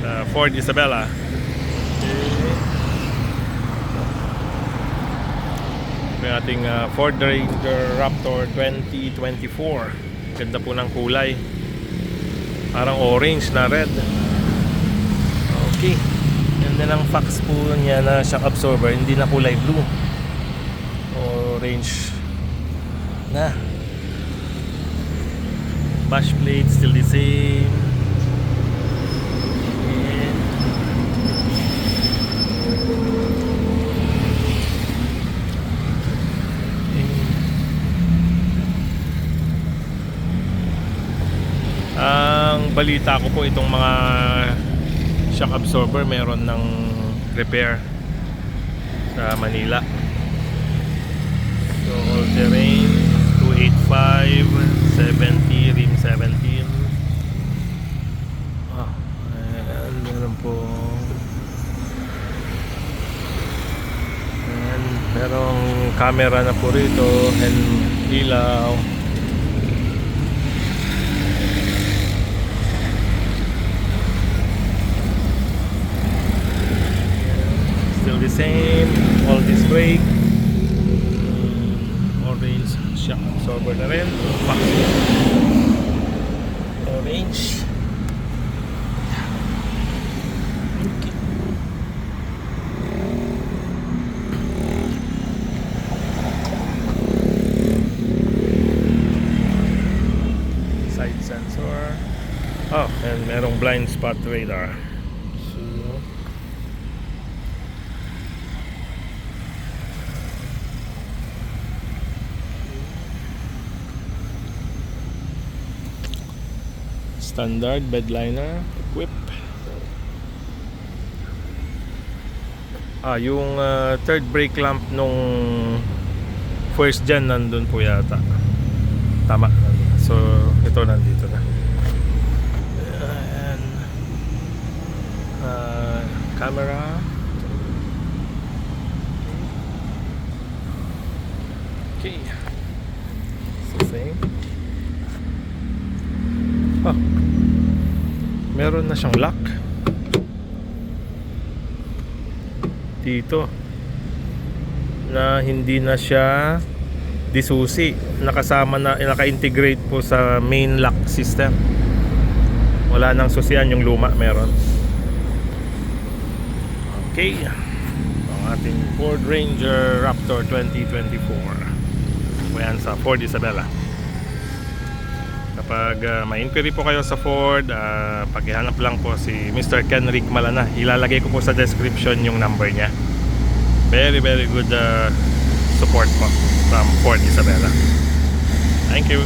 sa Ford Isabela. Yung ating Ford Ranger Raptor 2024. Ganda po ng kulay, parang orange na red. Okay, ganda ng fax po niya na shock absorber, hindi na kulay blue, orange na. Bash plate still the same. Ang balita ko po, itong mga shock absorber meron ng repair sa Manila. So all terrain 285 70 rim 17. Ayan, meron po. Ayan, merong camera na po rito and ilaw. The same, all this brake, orange shock absorber na rin, orange. Okay. Side sensor, and merong blind spot radar. Standard bed liner equip. Yung third brake lamp nung first gen nandun po yata. Tama. So ito nandito na. And camera. Okay. So same. Meron na siyang lock dito na hindi na siya disusi, nakasama na, naka-integrate po sa main lock system. Wala nang susian, yung luma meron. Okay, ang ating Ford Ranger Raptor 2024. Ayan sa Ford Isabela. Kapag may inquiry po kayo sa Ford, pakihanap lang po si Mr. Kenrick Malana. Ilalagay ko po sa description yung number niya. Very very good support po from Ford Isabela. Thank you.